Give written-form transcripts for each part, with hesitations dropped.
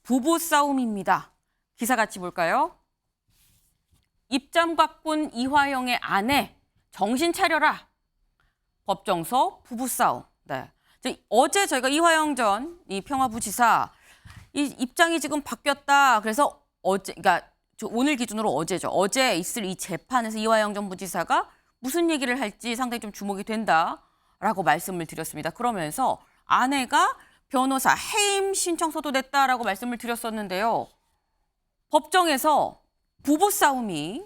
부부싸움입니다. 기사 같이 볼까요? 입장 바꾼 이화영의 아내, 정신 차려라. 법정서 부부싸움. 네. 어제 저희가 이화영 전 이 평화부지사 이 입장이 지금 바뀌었다. 그래서 어제, 그러니까 오늘 기준으로 어제죠. 어제 있을 이 재판에서 이화영 전 부지사가 무슨 얘기를 할지 상당히 좀 주목이 된다라고 말씀을 드렸습니다. 그러면서 아내가 변호사 해임 신청서도 냈다라고 말씀을 드렸었는데요. 법정에서 부부싸움이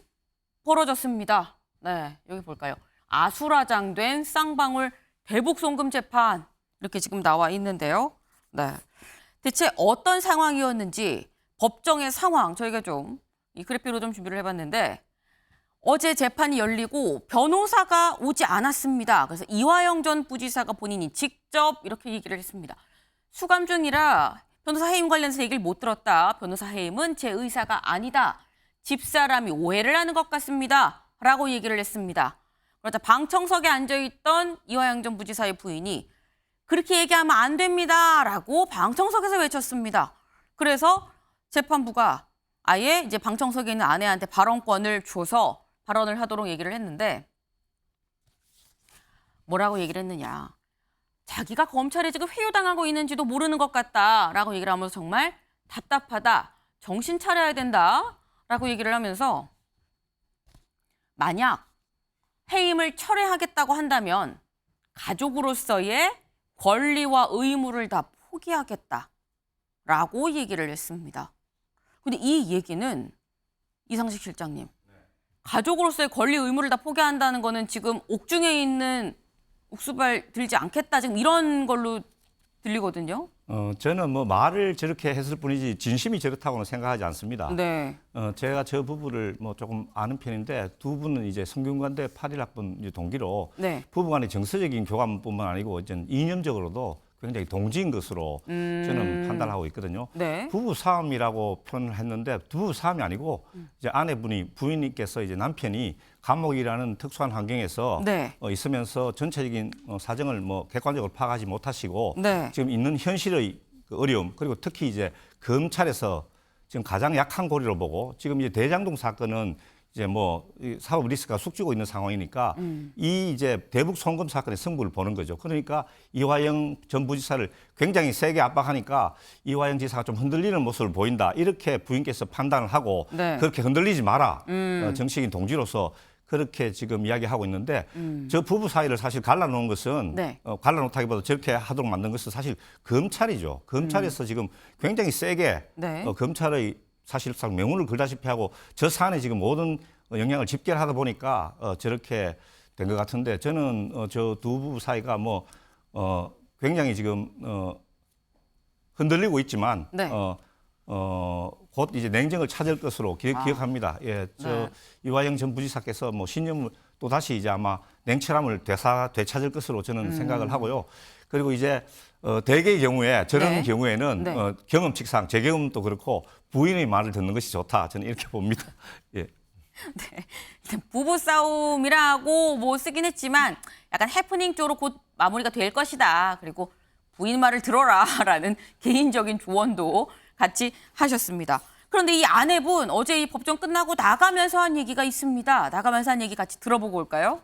벌어졌습니다. 네, 여기 볼까요? 아수라장된 쌍방울 대북송금 재판 이렇게 지금 나와 있는데요. 네, 대체 어떤 상황이었는지 법정의 상황 저희가 좀 이 그래픽으로 좀 준비를 해봤는데 어제 재판이 열리고 변호사가 오지 않았습니다. 그래서 이화영 전 부지사가 본인이 직접 이렇게 얘기를 했습니다. 수감 중이라 변호사 해임 관련해서 얘기를 못 들었다. 변호사 해임은 제 의사가 아니다. 집사람이 오해를 하는 것 같습니다. 라고 얘기를 했습니다. 그러자 방청석에 앉아있던 이화영 전 부지사의 부인이 그렇게 얘기하면 안 됩니다. 라고 방청석에서 외쳤습니다. 그래서 재판부가 아예 이제 방청석에 있는 아내한테 발언권을 줘서 발언을 하도록 얘기를 했는데 뭐라고 얘기를 했느냐. 자기가 검찰에 지금 회유당하고 있는지도 모르는 것 같다라고 얘기를 하면서 정말 답답하다. 정신 차려야 된다라고 얘기를 하면서 만약 해임을 철회하겠다고 한다면 가족으로서의 권리와 의무를 다 포기하겠다라고 얘기를 했습니다. 근데 이 얘기는 이상식 실장님, 가족으로서의 권리 의무를 다 포기한다는 거는 지금 옥중에 있는 옥수발 들지 않겠다 지금 이런 걸로 들리거든요. 저는 뭐 말을 저렇게 했을 뿐이지 진심이 저렇다고는 생각하지 않습니다. 네. 제가 저 부부를 뭐 조금 아는 편인데 두 분은 이제 성균관대 81학번 동기로 네. 부부간의 정서적인 교감뿐만 아니고 이제 이념적으로도 굉장히 동지인 것으로 저는 판단하고 있거든요. 네. 부부 싸움이라고 표현을 했는데 부부 싸움이 아니고 이제 부인님께서 이제 남편이 감옥이라는 특수한 환경에서 네. 있으면서 전체적인 사정을 뭐 객관적으로 파악하지 못하시고 네. 지금 있는 현실의 그 어려움 그리고 특히 이제 검찰에서 지금 가장 약한 고리로 보고 지금 이제 대장동 사건은 이제 뭐 사법 리스크가 숙지고 있는 상황이니까 이 이제 대북 송금 사건의 승부를 보는 거죠. 그러니까 이화영 전 부지사를 굉장히 세게 압박하니까 이화영 지사가 좀 흔들리는 모습을 보인다. 이렇게 부인께서 판단을 하고 네. 그렇게 흔들리지 마라. 정치인 동지로서 그렇게 지금 이야기하고 있는데 저 부부 사이를 사실 갈라놓은 것은 네. 갈라놓다기보다 저렇게 하도록 만든 것은 사실 검찰이죠. 검찰에서 지금 굉장히 세게 네. 검찰의 사실상 명운을 걸다시피 하고 저 사안에 지금 모든 영향을 집결하다 보니까 저렇게 된 것 같은데 저는 저 두 부부 사이가 뭐 굉장히 지금 흔들리고 있지만 네. 곧 이제 냉정을 찾을 것으로 기억합니다. 예, 네. 이화영 전 부지사께서 뭐 신념을 또 다시 이제 아마 냉철함을 되찾을 것으로 저는 생각을 하고요. 그리고 이제 대개의 경우에 저런 네. 경우에는 네. 경험칙상 제 경험도 그렇고 부인의 말을 듣는 것이 좋다. 저는 이렇게 봅니다. 예. 네. 부부싸움이라고 뭐 쓰긴 했지만 약간 해프닝 쪽으로 곧 마무리가 될 것이다. 그리고 부인 말을 들어라라는 개인적인 조언도 같이 하셨습니다. 그런데 이 아내분 어제 이 법정 끝나고 나가면서 한 얘기가 있습니다. 나가면서 한 얘기 같이 들어보고 올까요?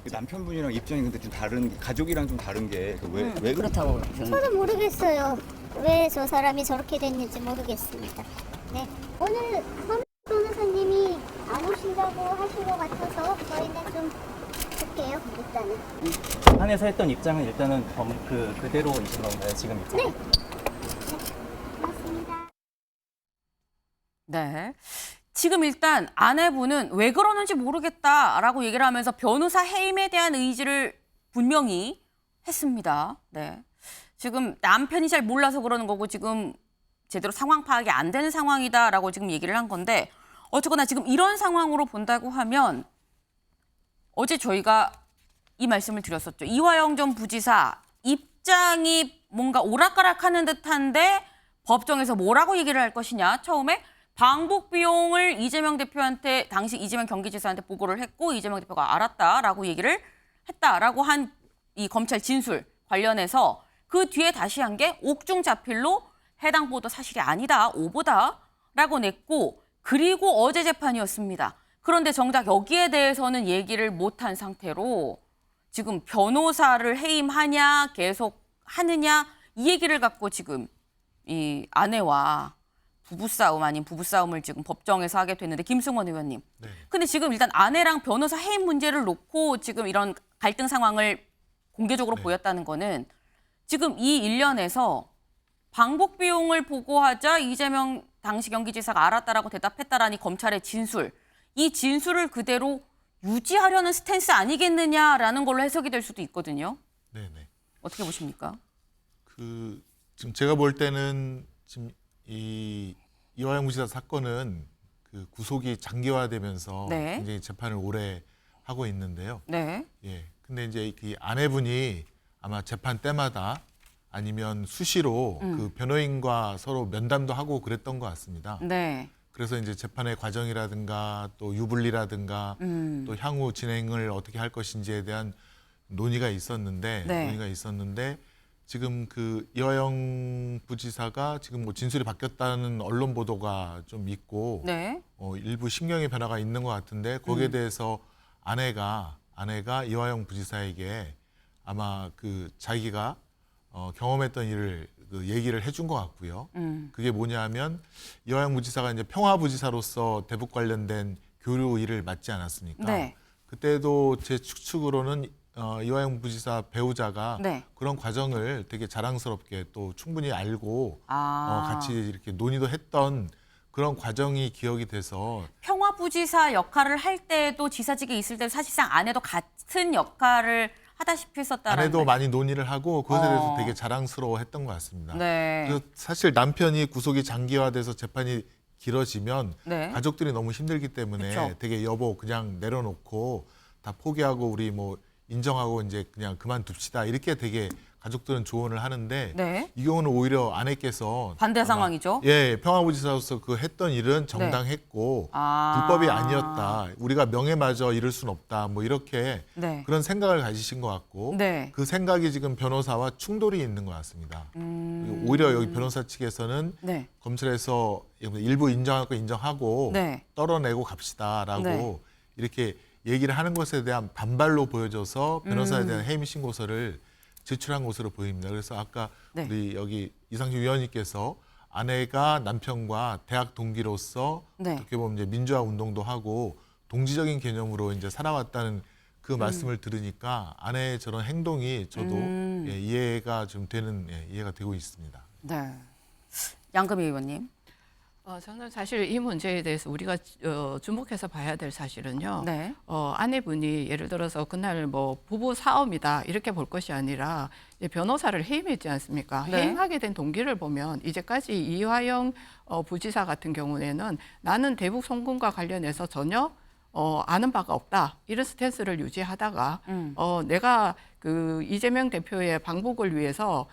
남편분이랑 입장이 근데 좀 다른 게, 가족이랑 좀 다른 게 왜 그렇다고 저는 모르겠어요. 왜 저 사람이 저렇게 됐는지 모르겠습니다. 네. 오늘 선 변호사님이 안 오신다고 하신 것 같아서 저희는 좀 볼게요. 일단은. 안에서 했던 입장은 일단은 그대로이신 건가요? 지금 입장? 네. 고맙습니다. 네. 지금 일단 아내분은 왜 그러는지 모르겠다라고 얘기를 하면서 변호사 해임에 대한 의지를 분명히 했습니다. 네. 지금 남편이 잘 몰라서 그러는 거고 지금 제대로 상황 파악이 안 되는 상황이다라고 지금 얘기를 한 건데 어쨌거나 지금 이런 상황으로 본다고 하면 어제 저희가 이 말씀을 드렸었죠. 이화영 전 부지사 입장이 뭔가 오락가락하는 듯한데 법정에서 뭐라고 얘기를 할 것이냐. 처음에 방북 비용을 이재명 대표한테 당시 이재명 경기지사한테 보고를 했고 이재명 대표가 알았다라고 얘기를 했다라고 한 이 검찰 진술 관련해서 그 뒤에 다시 한 게 옥중 자필로 해당 보도 사실이 아니다, 오보다라고 냈고 그리고 어제 재판이었습니다. 그런데 정작 여기에 대해서는 얘기를 못한 상태로 지금 변호사를 해임하냐 계속 하느냐 이 얘기를 갖고 지금 이 아내와 부부싸움 아닌 부부싸움을 지금 법정에서 하게 됐는데 김승원 의원님. 네. 근데 지금 일단 아내랑 변호사 해임 문제를 놓고 지금 이런 갈등 상황을 공개적으로 보였다는 거는 지금 이 일련에서 방북 비용을 보고하자 이재명 당시 경기지사가 알았다라고 대답했다라니 검찰의 진술. 이 진술을 그대로 유지하려는 스탠스 아니겠느냐라는 걸로 해석이 될 수도 있거든요. 네네. 어떻게 보십니까? 지금 제가 볼 때는 지금 이 이화영 부지사 사건은 그 구속이 장기화되면서 네. 굉장히 재판을 오래 하고 있는데요. 네. 예. 근데 이제 그 아내분이 아마 재판 때마다 아니면 수시로 그 변호인과 서로 면담도 하고 그랬던 것 같습니다. 네. 그래서 이제 재판의 과정이라든가 또 유불리라든가 또 향후 진행을 어떻게 할 것인지에 대한 논의가 있었는데 지금 그 이화영 부지사가 지금 뭐 진술이 바뀌었다는 언론 보도가 좀 있고 네. 일부 심경의 변화가 있는 것 같은데 거기에 대해서 아내가 이화영 부지사에게 아마 그 자기가 경험했던 일을 그 얘기를 해준 것 같고요. 그게 뭐냐하면 이화영 부지사가 이제 평화부지사로서 대북 관련된 교류 일을 맡지 않았습니까? 네. 그때도 제 추측으로는 이화영 부지사 배우자가 네. 그런 과정을 되게 자랑스럽게 또 충분히 알고 아. 같이 이렇게 논의도 했던 그런 과정이 기억이 돼서 평화부지사 역할을 할 때도 지사직에 있을 때 사실상 아내도 같은 역할을 하다시피 했었다라는 아내도 말. 많이 논의를 하고 그것에 대해서 되게 자랑스러워했던 것 같습니다. 네. 그래서 사실 남편이 구속이 장기화돼서 재판이 길어지면 네. 가족들이 너무 힘들기 때문에 그쵸. 되게 여보 그냥 내려놓고 다 포기하고 우리 뭐 인정하고 이제 그냥 그만둡시다 이렇게 되게 가족들은 조언을 하는데 네. 이 경우는 오히려 아내께서 반대 아마 상황이죠. 예, 평화부지사로서 그 했던 일은 정당했고 아. 불법이 아니었다. 우리가 명예마저 잃을 순 없다. 뭐 이렇게 네. 그런 생각을 가지신 것 같고 네. 그 생각이 지금 변호사와 충돌이 있는 것 같습니다. 그리고 오히려 여기 변호사 측에서는 네. 검찰에서 일부 인정할 거 인정하고 네. 떨어내고 갑시다라고 네. 이렇게 얘기를 하는 것에 대한 반발로 보여져서 변호사에 대한 해임 신고서를 제출한 것으로 보입니다. 그래서 아까 네. 우리 여기 이상준 위원님께서 아내가 남편과 대학 동기로서 네. 어떻게 보면 이제 민주화 운동도 하고 동지적인 개념으로 이제 살아왔다는 그 말씀을 들으니까 아내의 저런 행동이 저도 예, 이해가 좀 되는 이해가 되고 있습니다. 네. 양금희 의원님. 저는 사실 이 문제에 대해서 우리가 주목해서 봐야 될 사실은요. 네. 아내분이 예를 들어서 그날 뭐 부부 싸움이다 이렇게 볼 것이 아니라 이제 변호사를 해임했지 않습니까? 네. 해임하게 된 동기를 보면 이제까지 이화영 부지사 같은 경우에는 나는 대북 송금과 관련해서 전혀 아는 바가 없다 이런 스탠스를 유지하다가 내가 그 이재명 대표의 방북을 위해서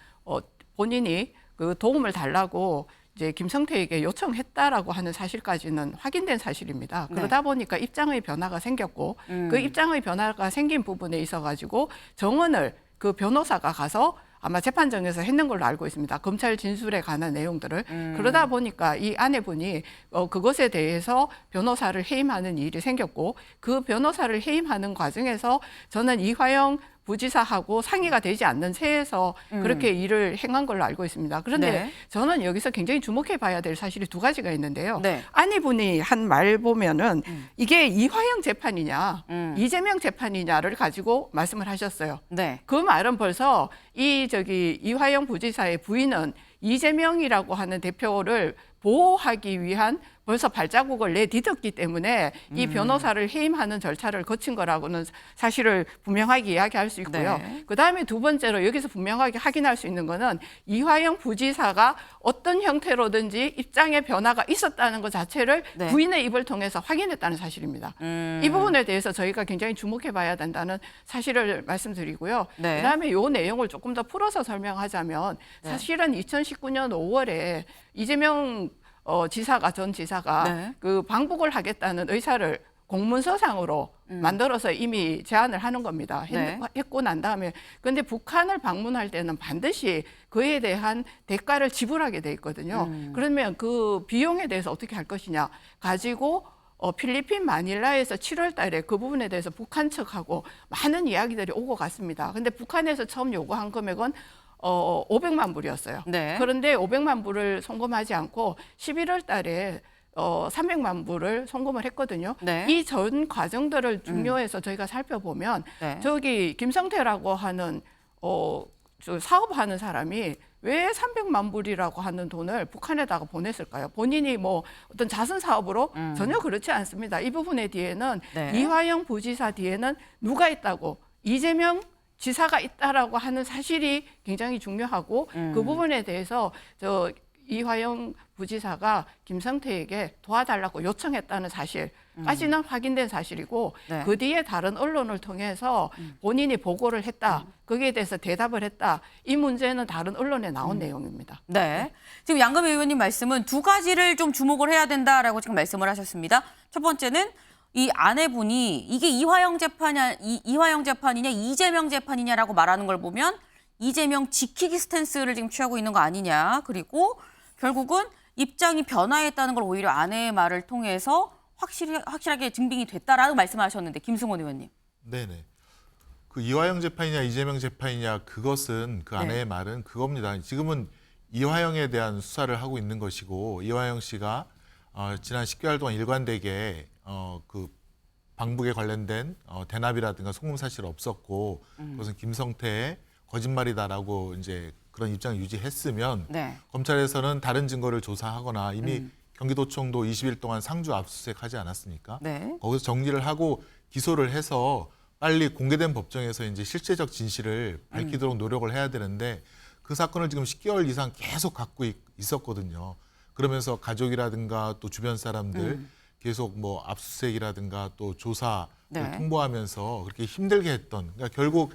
본인이 그 도움을 달라고 이제 김성태에게 요청했다라고 하는 사실까지는 확인된 사실입니다. 네. 그러다 보니까 입장의 변화가 생겼고 그 입장의 변화가 생긴 부분에 있어 가지고 정언을 그 변호사가 가서 아마 재판정에서 했는 걸로 알고 있습니다. 검찰 진술에 관한 내용들을. 그러다 보니까 이 아내분이 그것에 대해서 변호사를 해임하는 일이 생겼고 그 변호사를 해임하는 과정에서 저는 이화영 부지사하고 상의가 되지 않는 새에서 그렇게 일을 행한 걸로 알고 있습니다. 그런데 네. 저는 여기서 굉장히 주목해 봐야 될 사실이 두 가지가 있는데요. 네. 아내분이 한 말 보면은 이게 이화영 재판이냐 이재명 재판이냐를 가지고 말씀을 하셨어요. 네. 그 말은 벌써 이화영 부지사의 부인은 이재명이라고 하는 대표를 보호하기 위한 벌써 발자국을 내딛었기 때문에 이 변호사를 해임하는 절차를 거친 거라고는 사실을 분명하게 이야기할 수 있고요. 네. 그다음에 두 번째로 여기서 분명하게 확인할 수 있는 거는 이화영 부지사가 어떤 형태로든지 입장의 변화가 있었다는 것 자체를 네. 부인의 입을 통해서 확인했다는 사실입니다. 이 부분에 대해서 저희가 굉장히 주목해 봐야 된다는 사실을 말씀드리고요. 네. 그다음에 이 내용을 조금 더 풀어서 설명하자면 사실은 2019년 5월에 이재명 전 지사가 네. 그 방북을 하겠다는 의사를 공문서상으로 만들어서 이미 제안을 하는 겁니다. 네. 했고 난 다음에 근데 북한을 방문할 때는 반드시 그에 대한 대가를 지불하게 돼 있거든요. 그러면 그 비용에 대해서 어떻게 할 것이냐 가지고 필리핀 마닐라에서 7월 달에 그 부분에 대해서 북한 측하고 많은 이야기들이 오고 갔습니다. 근데 북한에서 처음 요구한 금액은 500만 불이었어요. 네. 그런데 500만 불을 송금하지 않고 11월 달에 300만 불을 송금을 했거든요. 네. 이 전 과정들을 중요해서 저희가 살펴보면 네. 저기 김성태라고 하는 저 사업하는 사람이 왜 300만 불이라고 하는 돈을 북한에다가 보냈을까요? 본인이 뭐 어떤 자선 사업으로 전혀 그렇지 않습니다. 이 부분에 뒤에는 네. 이화영 부지사 뒤에는 누가 있다고 이재명 지사가 있다라고 하는 사실이 굉장히 중요하고 그 부분에 대해서 저 이화영 부지사가 김성태에게 도와달라고 요청했다는 사실까지는 확인된 사실이고 네. 그 뒤에 다른 언론을 통해서 본인이 보고를 했다. 거기에 대해서 대답을 했다. 이 문제는 다른 언론에 나온 내용입니다. 네. 지금 양금희 의원님 말씀은 두 가지를 좀 주목을 해야 된다라고 지금 말씀을 하셨습니다. 첫 번째는 이 아내분이 이게 이화영 재판이냐 이재명 재판이냐라고 말하는 걸 보면 이재명 지키기 스탠스를 지금 취하고 있는 거 아니냐. 그리고 결국은 입장이 변화했다는 걸 오히려 아내의 말을 통해서 확실하게 증빙이 됐다라는 말씀하셨는데 김승원 의원님. 네네. 그 이화영 재판이냐 이재명 재판이냐 그것은 그 네. 아내의 말은 그겁니다. 지금은 이화영에 대한 수사를 하고 있는 것이고 이화영 씨가 지난 10개월 동안 일관되게 그 방북에 관련된 대납이라든가 송금 사실 없었고 그것은 김성태의 거짓말이다라고 이제 그런 입장을 유지했으면 네. 검찰에서는 다른 증거를 조사하거나 이미 경기도청도 20일 동안 상주 압수수색하지 않았습니까? 네. 거기서 정리를 하고 기소를 해서 빨리 공개된 법정에서 이제 실체적 진실을 밝히도록 노력을 해야 되는데 그 사건을 지금 10개월 이상 계속 갖고 있었거든요. 그러면서 가족이라든가 또 주변 사람들 계속 뭐 압수수색이라든가 또 조사를 네. 통보하면서 그렇게 힘들게 했던 그러니까 결국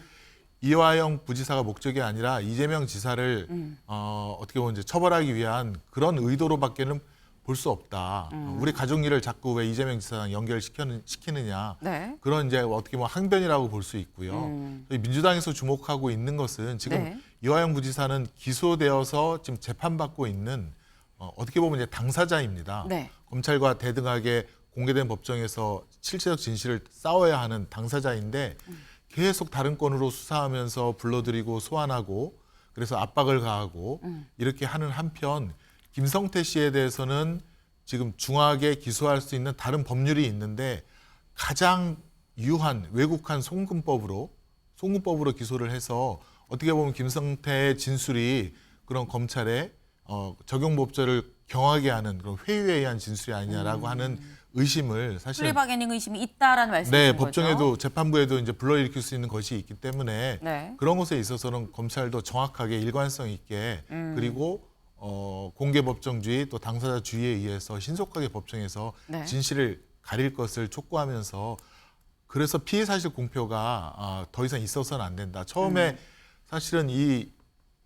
이화영 부지사가 목적이 아니라 이재명 지사를 어떻게 보면 이제 처벌하기 위한 그런 의도로밖에는 볼 수 없다. 우리 가족 일을 자꾸 왜 이재명 지사랑 연결시키느냐. 네. 그런 이제 어떻게 보면 항변이라고 볼 수 있고요. 저희 민주당에서 주목하고 있는 것은 지금 네. 이화영 부지사는 기소되어서 지금 재판받고 있는 어떻게 보면 이제 당사자입니다. 네. 검찰과 대등하게 공개된 법정에서 실체적 진실을 싸워야 하는 당사자인데 계속 다른 건으로 수사하면서 불러들이고 소환하고 그래서 압박을 가하고 이렇게 하는 한편 김성태 씨에 대해서는 지금 중하게 기소할 수 있는 다른 법률이 있는데 가장 유한 왜곡한 송금법으로 기소를 해서 어떻게 보면 김성태의 진술이 그런 검찰의 적용법절을 경하게 하는 그런 회유에 의한 진술이 아니냐라고 하는 의심을 사실 플리바게닝 의심이 있다라는 말씀이신 네, 거죠? 법정에도 재판부에도 이제 불러일으킬 수 있는 것이 있기 때문에 네. 그런 것에 있어서는 검찰도 정확하게 일관성 있게 그리고 공개법정주의 또 당사자주의에 의해서 신속하게 법정에서 네. 진실을 가릴 것을 촉구하면서 그래서 피해 사실 공표가 더 이상 있어서는 안 된다. 처음에 사실은 이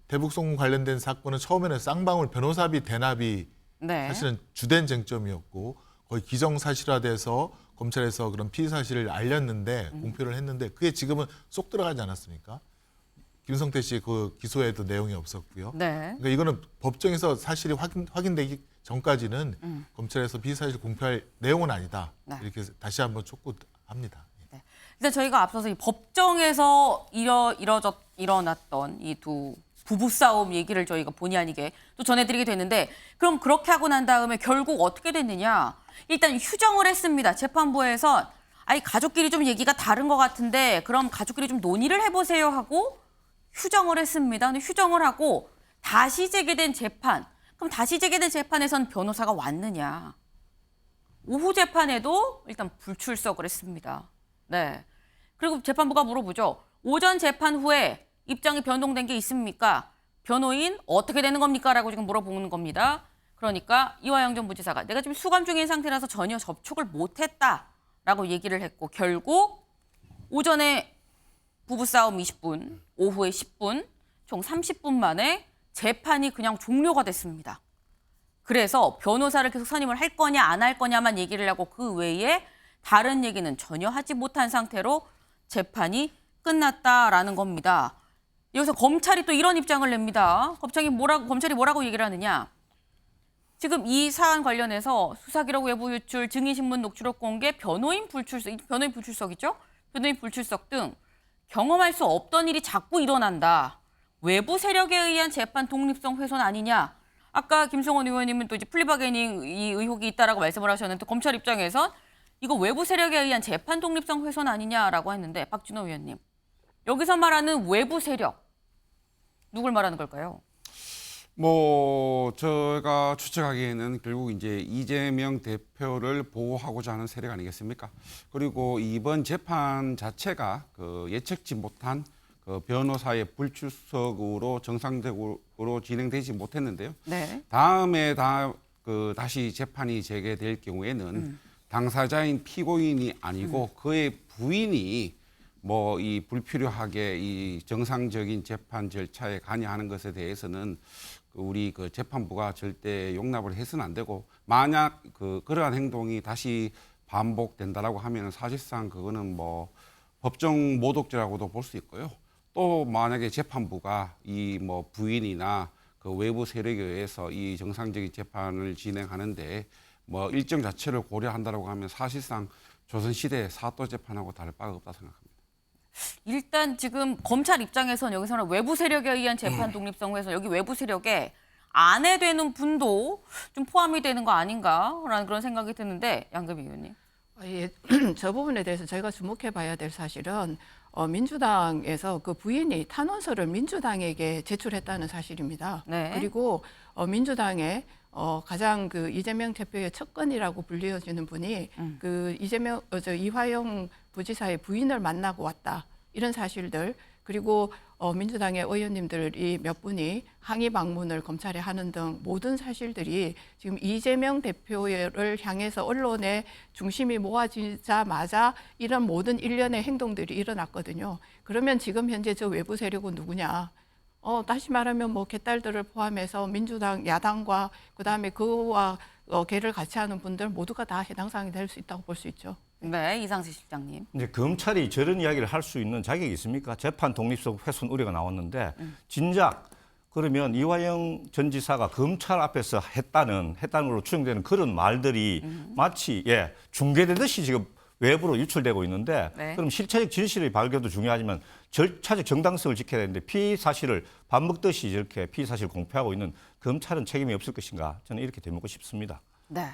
대북송금 관련된 사건은 처음에는 쌍방울 변호사비 대납이 네. 사실은 주된 쟁점이었고 거의 기정사실화돼서 검찰에서 그런 피의 사실을 알렸는데 공표를 했는데 그게 지금은 쏙 들어가지 않았습니까? 김성태 씨 그 기소에도 내용이 없었고요. 네. 그러니까 이거는 법정에서 사실이 확인되기 전까지는 검찰에서 피의 사실 공표할 내용은 아니다. 네. 이렇게 다시 한번 촉구합니다. 일단 저희가 앞서서 이 법정에서 일어났던 이 두 부부싸움 얘기를 저희가 본의 아니게 또 전해드리게 됐는데 그럼 그렇게 하고 난 다음에 결국 어떻게 됐느냐. 일단 휴정을 했습니다. 재판부에서 가족끼리 좀 얘기가 다른 것 같은데 그럼 가족끼리 좀 논의를 해보세요 하고 휴정을 했습니다. 근데 휴정을 하고 다시 재개된 재판. 그럼 다시 재개된 재판에선 변호사가 왔느냐. 오후 재판에도 일단 불출석을 했습니다. 네. 그리고 재판부가 물어보죠. 오전 재판 후에 입장이 변동된 게 있습니까? 변호인 어떻게 되는 겁니까? 라고 지금 물어보는 겁니다. 그러니까 이화영 전 부지사가 내가 지금 수감 중인 상태라서 전혀 접촉을 못했다라고 얘기를 했고 결국 오전에 부부싸움 20분, 오후에 10분, 총 30분 만에 재판이 그냥 종료가 됐습니다. 그래서 변호사를 계속 선임을 할 거냐 안 할 거냐만 얘기를 하고 그 외에 다른 얘기는 전혀 하지 못한 상태로 재판이 끝났다라는 겁니다. 여기서 검찰이 또 이런 입장을 냅니다. 검찰이 뭐라고 얘기를 하느냐. 지금 이 사안 관련해서 수사기록 외부 유출, 증인신문 녹취록 공개, 변호인 불출석이죠? 변호인 불출석 등 경험할 수 없던 일이 자꾸 일어난다. 외부 세력에 의한 재판 독립성 훼손 아니냐. 아까 김성원 의원님은 또 이제 플리바게닝 이 의혹이 있다라고 말씀을 하셨는데 검찰 입장에선 이거 외부 세력에 의한 재판 독립성 훼손 아니냐라고 했는데 박준호 의원님. 여기서 말하는 외부 세력 누굴 말하는 걸까요? 뭐 제가 추측하기에는 결국 이제 이재명 대표를 보호하고자 하는 세력 아니겠습니까? 그리고 이번 재판 자체가 그 예측치 못한 그 변호사의 불출석으로 정상적으로 진행되지 못했는데요. 네. 다음에 다시 재판이 재개될 경우에는 당사자인 피고인이 아니고 그의 부인이 뭐 이 불필요하게 이 정상적인 재판 절차에 관여하는 것에 대해서는 우리 그 재판부가 절대 용납을 해서는 안 되고, 만약 그러한 행동이 다시 반복된다라고 하면 사실상 그거는 뭐 법정 모독죄라고도 볼 수 있고요. 또 만약에 재판부가 이 뭐 부인이나 그 외부 세력에 의해서 이 정상적인 재판을 진행하는데 뭐 일정 자체를 고려한다라고 하면 사실상 조선시대 사또 재판하고 다를 바가 없다 생각합니다. 일단 지금 검찰 입장에서는 여기서는 외부 세력에 의한 재판 독립성 훼손, 여기 외부 세력에 아내 되는 분도 좀 포함이 되는 거 아닌가라는 그런 생각이 드는데 양금희 의원님. 예, 저 부분에 대해서 저희가 주목해 봐야 될 사실은 민주당에서 그 부인이 탄원서를 민주당에게 제출했다는 사실입니다. 네. 그리고 민주당의 가장 그 이재명 대표의 척근이라고 불리어지는 분이 그 이화영 부지사의 부인을 만나고 왔다. 이런 사실들, 그리고 민주당의 의원님들이 몇 분이 항의 방문을 검찰에 하는 등 모든 사실들이 지금 이재명 대표를 향해서 언론의 중심이 모아지자마자 이런 모든 일련의 행동들이 일어났거든요. 그러면 지금 현재 저 외부 세력은 누구냐? 다시 말하면 뭐 개딸들을 포함해서 민주당 야당과 그다음에 그와 개를 같이 하는 분들 모두가 다 해당 사항이 될 수 있다고 볼 수 있죠. 네, 이상식 실장님. 이제 검찰이 저런 이야기를 할 수 있는 자격이 있습니까? 재판 독립성 훼손 우려가 나왔는데 진작 그러면 이화영 전 지사가 검찰 앞에서 했다는 걸로 추정되는 그런 말들이 마치 중계되듯이 지금 외부로 유출되고 있는데 네. 그럼 실체적 진실의 발견도 중요하지만 절차적 정당성을 지켜야 되는데 피의 사실을 밥 먹듯이 이렇게 피의 사실을 공표하고 있는 검찰은 책임이 없을 것인가? 저는 이렇게 되묻고 싶습니다. 네.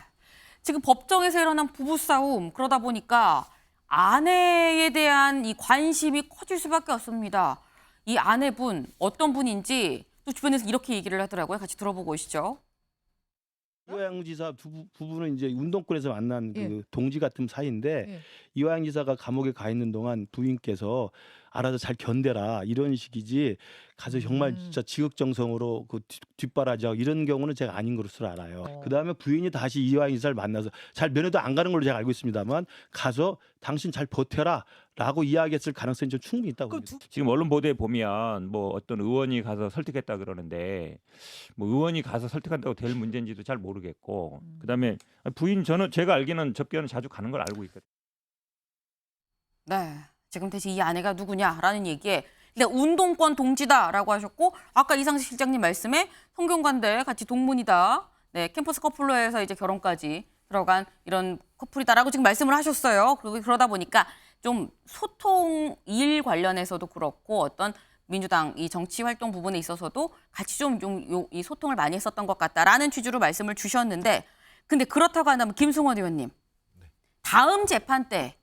지금 법정에서 일어난 부부싸움, 그러다 보니까 아내에 대한 이 관심이 커질 수밖에 없습니다. 이 아내분 어떤 분인지 또 주변에서 이렇게 얘기를 하더라고요. 같이 들어보고 오시죠. 이화영 지사 부부는 이제 운동권에서 만난 예. 그 동지 같은 사이인데 예. 이화영 지사가 감옥에 가 있는 동안 부인께서 알아서 잘 견뎌라 이런 식이지 가서 정말 진짜 지극정성으로 그 뒷바라지하고 이런 경우는 제가 아닌 것으로 알아요. 그다음에 부인이 다시 이화영 지사를 만나서 잘 면회도 안 가는 걸로 제가 알고 있습니다만 가서 당신 잘 버텨라 라고 이야기했을 가능성이 좀 충분히 있다고 봅니다. 지금 언론 보도에 보면 뭐 어떤 의원이 가서 설득했다 그러는데 뭐 의원이 가서 설득한다고 될 문제인지도 잘 모르겠고 그다음에 부인 제가 알기는 접견을 자주 가는 걸 알고 있거든요. 네. 지금 대신 이 아내가 누구냐라는 얘기에 일단 운동권 동지다라고 하셨고 아까 이상식 실장님 말씀에 성균관대 같이 동문이다. 네, 캠퍼스 커플로 해서 이제 결혼까지 들어간 이런 커플이다라고 지금 말씀을 하셨어요. 그리고 그러다 보니까 좀 소통 일 관련해서도 그렇고 어떤 민주당 이 정치 활동 부분에 있어서도 같이 좀 이 소통을 많이 했었던 것 같다라는 취지로 말씀을 주셨는데 근데 그렇다고 한다면 김승원 의원님 다음 재판 때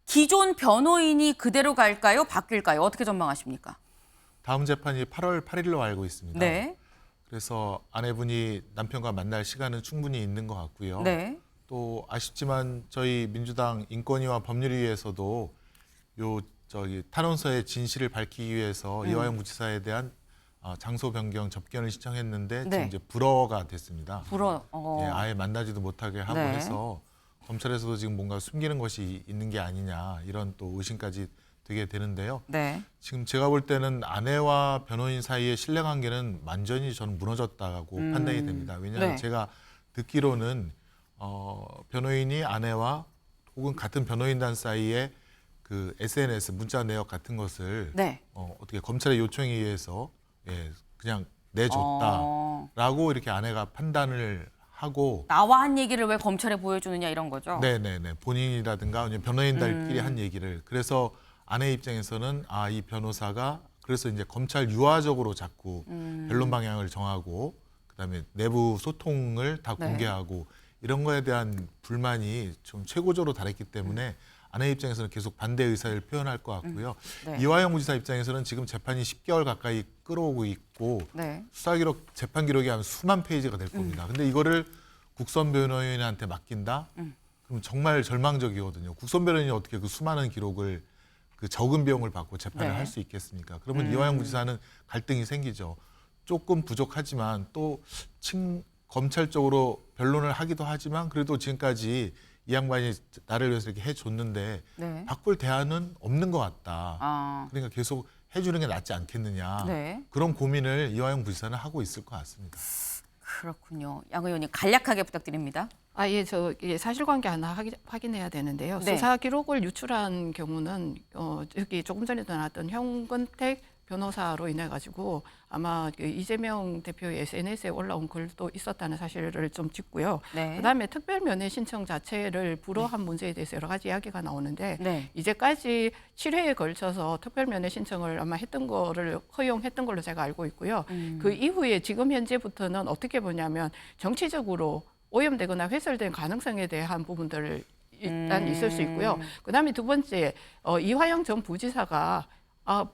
기존 변호인이 그대로 갈까요? 바뀔까요? 어떻게 전망하십니까? 다음 재판이 8월 8일로 알고 있습니다. 네. 그래서 아내분이 남편과 만날 시간은 충분히 있는 것 같고요. 네. 또 아쉽지만 저희 민주당 인권위와 법률위에서도 탄원서의 진실을 밝히기 위해서 이화영 부지사에 대한 장소 변경 접견을 신청했는데 네. 지금 이제 불허가 됐습니다. 불어. 아예 만나지도 못하게 하고 네. 해서 검찰에서도 지금 뭔가 숨기는 것이 있는 게 아니냐 이런 또 의심까지 되게 되는데요. 네. 지금 제가 볼 때는 아내와 변호인 사이의 신뢰관계는 완전히 저는 무너졌다고 판단이 됩니다. 왜냐하면 네. 제가 듣기로는 변호인이 아내와 혹은 같은 변호인단 사이에 그 SNS 문자 내역 같은 것을 네. 어떻게 검찰의 요청에 의해서 그냥 내줬다라고 이렇게 아내가 판단을 하고 나와 한 얘기를 왜 검찰에 보여주느냐 이런 거죠. 네네네 본인이라든가 아니면 변호인들끼리 한 얘기를 그래서 아내 입장에서는 이 변호사가 그래서 이제 검찰 유화적으로 자꾸 변론 방향을 정하고 그다음에 내부 소통을 다 네. 공개하고 이런 거에 대한 불만이 좀 최고조로 달했기 때문에 아내 입장에서는 계속 반대 의사를 표현할 것 같고요. 네. 이화영 부지사 입장에서는 지금 재판이 10개월 가까이 끌어오고 있고 네. 수사 기록, 재판 기록이 한 수만 페이지가 될 겁니다. 근데 이거를 국선 변호인한테 맡긴다? 그럼 정말 절망적이거든요. 국선 변호인이 어떻게 그 수많은 기록을 그 적은 비용을 받고 재판을 네. 할 수 있겠습니까? 그러면 이화영 부지사는 갈등이 생기죠. 조금 부족하지만 또 검찰 쪽으로 변론을 하기도 하지만 그래도 지금까지 이 양반이 나를 위해서 이렇게 해줬는데 네. 바꿀 대안은 없는 것 같다. 아. 그러니까 계속 해주는 게 낫지 않겠느냐. 네. 그런 고민을 이화영 부지사는 하고 있을 것 같습니다. 그렇군요. 양 의원님 간략하게 부탁드립니다. 사실관계 하나 확인해야 되는데요. 네. 수사 기록을 유출한 경우는 여기 조금 전에도 나왔던 형근택 변호사로 인해 가지고 아마 그 이재명 대표의 SNS에 올라온 글도 있었다는 사실을 좀 짚고요. 네. 그다음에 특별 면회 신청 자체를 불허한 문제에 대해서 여러 가지 이야기가 나오는데 네. 이제까지 7회에 걸쳐서 특별 면회 신청을 아마 했던 거를 허용했던 걸로 제가 알고 있고요. 그 이후에 지금 현재부터는 어떻게 보냐면 정치적으로 오염되거나 훼손된 가능성에 대한 부분들을 일단 있을 수 있고요. 그다음에 두 번째 이화영 전 부지사가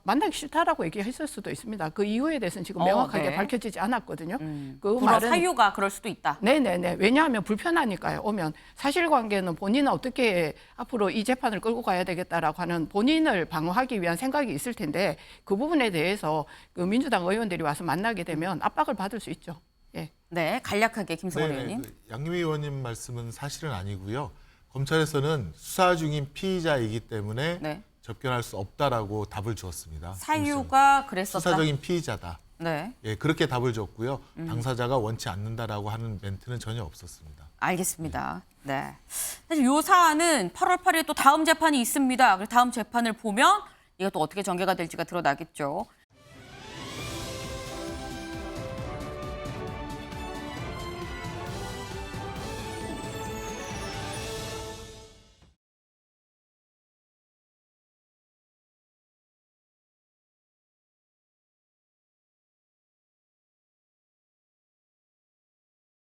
만나기 싫다라고 얘기했을 수도 있습니다. 그 이유에 대해서는 지금 명확하게 네. 밝혀지지 않았거든요. 그 불어 말은 사유가 그럴 수도 있다. 네네네. 왜냐하면 불편하니까요. 오면 사실관계는 본인은 어떻게 앞으로 이 재판을 끌고 가야 되겠다라고 하는 본인을 방어하기 위한 생각이 있을 텐데 그 부분에 대해서 그 민주당 의원들이 와서 만나게 되면 압박을 받을 수 있죠. 예. 네, 간략하게 김성원 의원님. 그 양유미 의원님 말씀은 사실은 아니고요. 검찰에서는 수사 중인 피의자이기 때문에 네. 접견할 수 없다라고 답을 주었습니다. 사유가 그랬었다. 수사적인 피의자다. 네, 그렇게 답을 줬고요. 당사자가 원치 않는다라고 하는 멘트는 전혀 없었습니다. 알겠습니다. 네. 사실 이 사안은 8월 8일 또 다음 재판이 있습니다. 그래서 다음 재판을 보면 이게 또 어떻게 전개가 될지가 드러나겠죠.